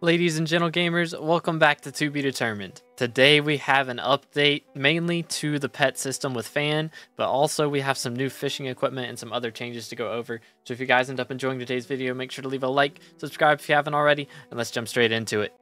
Ladies and gentle gamers, welcome back to To Be Determined. Today we have an update mainly to the pet system with Fan, but also we have some new fishing equipment and some other changes to go over. So if you guys end up enjoying today's video, make sure to leave a like, subscribe if you haven't already, and let's jump straight into it.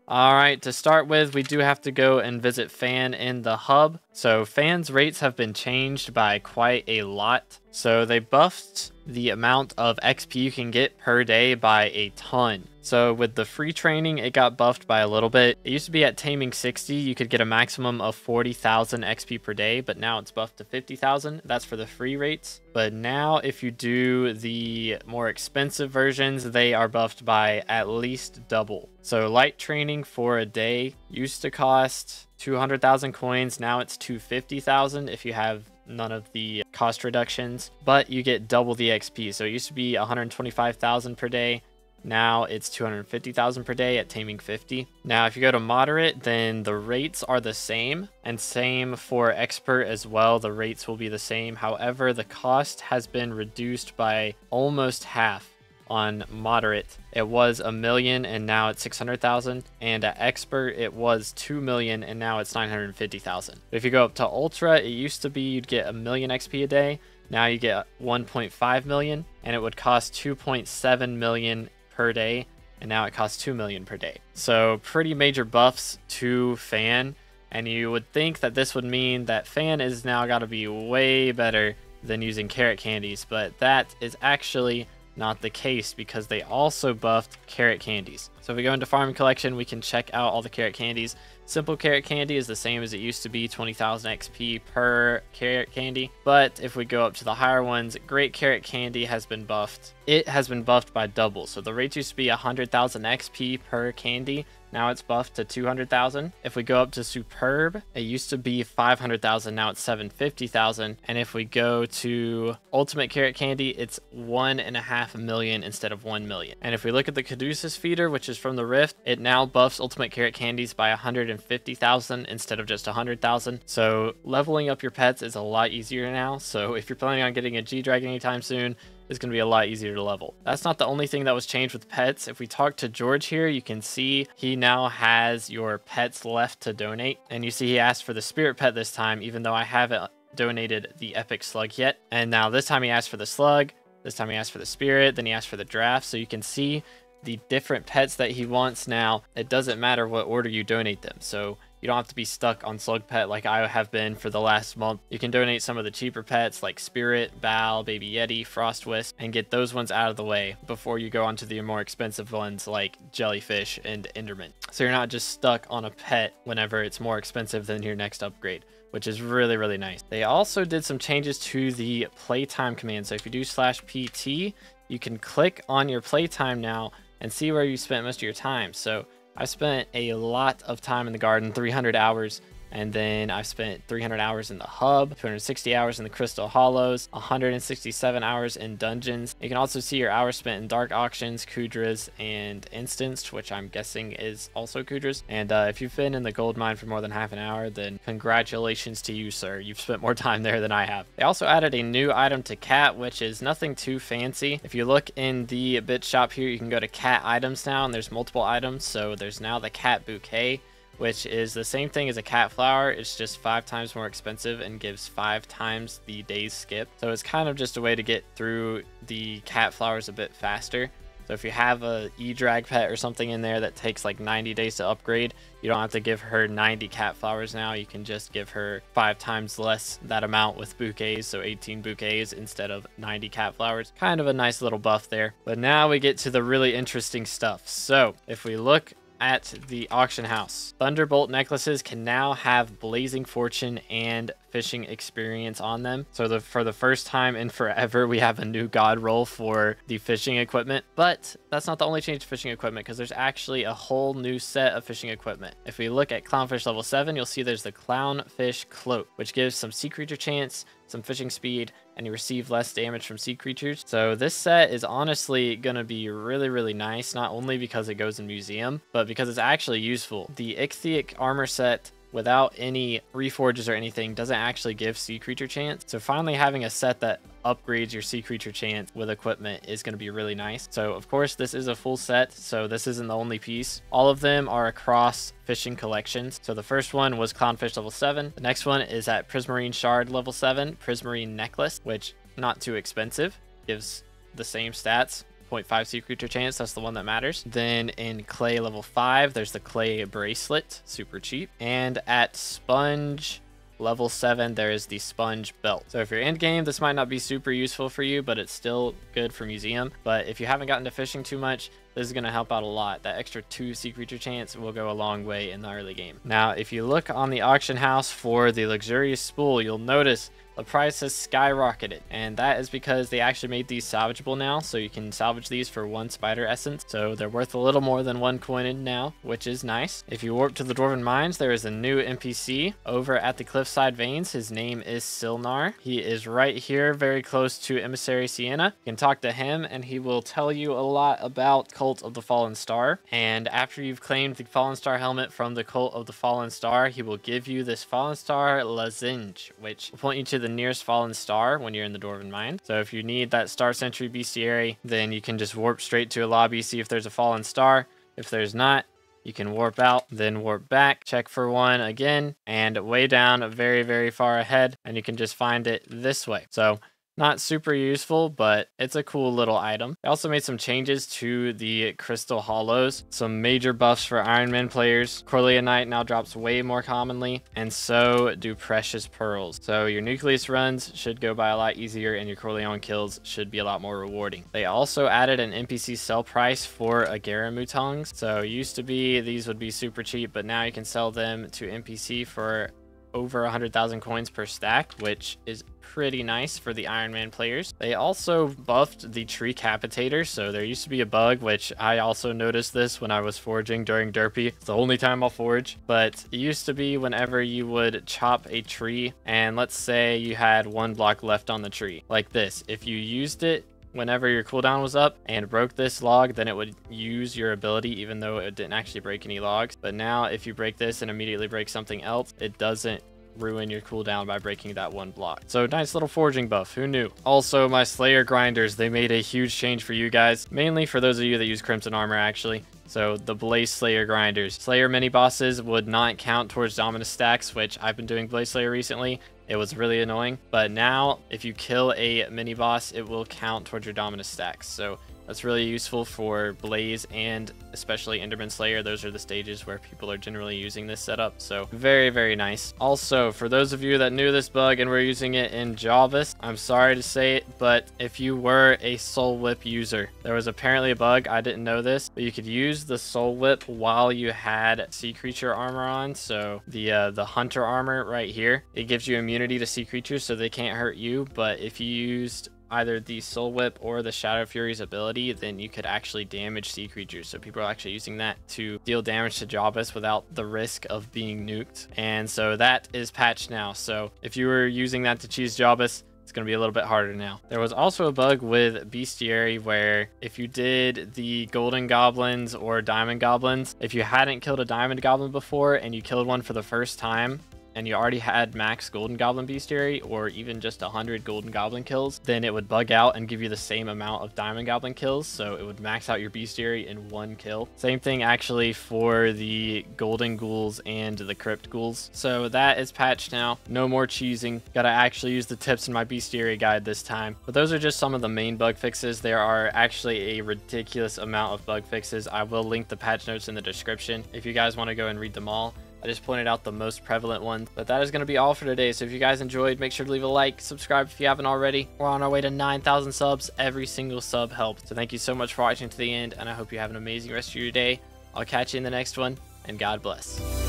Alright, to start with, we do have to go and visit Fan in the hub. So Fan's rates have been changed by quite a lot. So they buffed the amount of XP you can get per day by a ton. So with the free training, it got buffed by a little bit. It used to be at Taming 60, you could get a maximum of 40,000 XP per day, but now it's buffed to 50,000. That's for the free rates. But now if you do the more expensive versions, they are buffed by at least double. So light training for a day used to cost 200,000 coins. Now it's 250,000 if you have none of the cost reductions, but you get double the XP. So it used to be 125,000 per day. Now it's 250,000 per day at Taming 50. Now, if you go to moderate, then the rates are the same, and same for expert as well. The rates will be the same. However, the cost has been reduced by almost half. On moderate, it was 1 million and now it's 600,000, and at expert it was 2 million and now it's 950,000. If you go up to ultra, it used to be you'd get 1 million XP a day. Now you get 1.5 million, and it would cost 2.7 million per day, and now it costs 2 million per day. So pretty major buffs to Fan, and you would think that this would mean that Fan is now got to be way better than using carrot candies, but that is actually not the case because they also buffed carrot candies. So if we go into farm collection, we can check out all the carrot candies. Simple carrot candy is the same as it used to be, 20,000 XP per carrot candy. But if we go up to the higher ones, great carrot candy has been buffed. It has been buffed by double. So the rates used to be 100,000 XP per candy. Now it's buffed to 200,000. If we go up to superb, it used to be 500,000. Now it's 750,000. And if we go to ultimate carrot candy, it's 1.5 million instead of 1 million. And if we look at the Caduceus feeder, which is from the Rift, it now buffs ultimate carrot candies by 150,000 instead of just 100,000. So leveling up your pets is a lot easier now. So if you're planning on getting a G-Dragon anytime soon, it's going to be a lot easier to level. That's not the only thing that was changed with pets. If we talk to George here, you can see he now has your pets left to donate. And you see he asked for the spirit pet this time, even though I haven't donated the epic slug yet. And now this time he asked for the slug. This time he asked for the spirit. Then he asked for the draft. So you can see the different pets that he wants now. It doesn't matter what order you donate them. So you don't have to be stuck on slug pet like I have been for the last month. You can donate some of the cheaper pets like Spirit, Bal, Baby Yeti, Frostwisp, and get those ones out of the way before you go on to the more expensive ones like Jellyfish and Enderman. So you're not just stuck on a pet whenever it's more expensive than your next upgrade, which is really, really nice. They also did some changes to the playtime command. So if you do /PT, you can click on your playtime now and see where you spent most of your time. So I've spent a lot of time in the garden, 300 hours, and then I've spent 300 hours in the hub, 260 hours in the crystal hollows, 167 hours in dungeons. You can also see your hours spent in dark auctions, Kudras, and instanced, which I'm guessing is also Kudras. And if you've been in the gold mine for more than half an hour, then congratulations to you, sir. You've spent more time there than I have. They also added a new item to cat, which is nothing too fancy. If you look in the bit shop here, you can go to cat items now, and there's multiple items. So there's now the cat bouquet, which is the same thing as a cat flower. It's just 5 times more expensive and gives 5 times the days skip. So it's kind of just a way to get through the cat flowers a bit faster. So if you have a E-Drag pet or something in there that takes like 90 days to upgrade, you don't have to give her 90 cat flowers now. You can just give her 5 times less that amount with bouquets, so 18 bouquets instead of 90 cat flowers. Kind of a nice little buff there. But now we get to the really interesting stuff. So if we look at the auction house, Thunderbolt necklaces can now have Blazing Fortune and fishing experience on them. So for the first time in forever, we have a new god roll for the fishing equipment. But that's not the only change to fishing equipment, because there's actually a whole new set of fishing equipment. If we look at Clownfish level 7, you'll see there's the Clownfish Cloak, which gives some sea creature chance, some fishing speed, and you receive less damage from sea creatures. So this set is honestly gonna be really, really nice, not only because it goes in museum, but because it's actually useful. The Ichthytic armor set without any reforges or anything doesn't actually give sea creature chance. So finally having a set that upgrades your sea creature chance with equipment is going to be really nice. So of course this is a full set, so this isn't the only piece. All of them are across fishing collections. So the first one was clownfish level 7. The next one is at prismarine shard level 7, prismarine necklace, which not too expensive, gives the same stats. 0.5 sea creature chance, that's the one that matters. Then in clay level 5, there's the clay bracelet, super cheap. And at sponge level 7, there is the sponge belt. So if you're end game, this might not be super useful for you, but it's still good for museum. But if you haven't gotten to fishing too much, this is going to help out a lot. That extra 2 sea creature chance will go a long way in the early game. Now, if you look on the auction house for the luxurious spool, you'll notice the price has skyrocketed, and that is because they actually made these salvageable now, so you can salvage these for 1 spider essence. So they're worth a little more than 1 coin now, which is nice. If you warp to the Dwarven Mines, there is a new NPC over at the Cliffside Veins. His name is Silnar. He is right here, very close to Emissary Sienna. You can talk to him, and he will tell you a lot about Cult of the Fallen Star. And after you've claimed the Fallen Star helmet from the Cult of the Fallen Star, he will give you this Fallen Star lozenge, which will point you to the nearest fallen star when you're in the Dwarven Mine. So if you need that Star Sentry bestiary, then you can just warp straight to a lobby, see if there's a fallen star. If there's not, you can warp out, then warp back, check for one again, and way down very, very far ahead, and you can just find it this way. So not super useful, but it's a cool little item. They also made some changes to the Crystal Hollows. Some major buffs for Iron Man players. Corleonite now drops way more commonly, and so do Precious Pearls. So your Nucleus runs should go by a lot easier, and your Corleone kills should be a lot more rewarding. They also added an NPC sell price for Agaramutongs. So used to be these would be super cheap, but now you can sell them to NPC for over 100,000 coins per stack, which is pretty nice for the Iron Man players. They also buffed the tree capitator. So there used to be a bug, which I also noticed this when I was foraging during Derpy. It's the only time I'll forage, but it used to be whenever you would chop a tree, and let's say you had 1 block left on the tree, like this. If you used it whenever your cooldown was up and broke this log, then it would use your ability even though it didn't actually break any logs. But now if you break this and immediately break something else, it doesn't ruin your cooldown by breaking that 1 block. So nice little foraging buff, who knew? Also, my Slayer grinders, they made a huge change for you guys, mainly for those of you that use Crimson Armor actually. So the Blaze Slayer grinders. Slayer mini bosses would not count towards Dominus stacks, which I've been doing Blaze Slayer recently. It was really annoying, but now if you kill a mini boss, it will count towards your Dominus stacks. So that's really useful for Blaze and especially Enderman Slayer. Those are the stages where people are generally using this setup. So very, very nice. Also, for those of you that knew this bug and were using it in Javis, I'm sorry to say it, but if you were a Soul Whip user, there was apparently a bug. I didn't know this, but you could use the Soul Whip while you had sea creature armor on. So the hunter armor right here, it gives you immunity to sea creatures so they can't hurt you. But if you used either the Soul Whip or the Shadow Fury's ability, then you could actually damage sea creatures. So people are actually using that to deal damage to Jabus without the risk of being nuked. And so that is patched now. So if you were using that to cheese Jabus, it's going to be a little bit harder now. There was also a bug with Bestiary where if you did the Golden Goblins or Diamond Goblins, if you hadn't killed a Diamond Goblin before and you killed one for the first time, and you already had max Golden Goblin Bestiary or even just 100 Golden Goblin kills, then it would bug out and give you the same amount of Diamond Goblin kills. So it would max out your Bestiary in 1 kill. Same thing actually for the Golden Ghouls and the Crypt Ghouls. So that is patched now. No more cheesing. Gotta actually use the tips in my Bestiary guide this time. But those are just some of the main bug fixes. There are actually a ridiculous amount of bug fixes. I will link the patch notes in the description if you guys want to go and read them all. I just pointed out the most prevalent ones. But that is going to be all for today. So if you guys enjoyed, make sure to leave a like, subscribe if you haven't already. We're on our way to 9,000 subs. Every single sub helps. So thank you so much for watching to the end, and I hope you have an amazing rest of your day. I'll catch you in the next one, and God bless.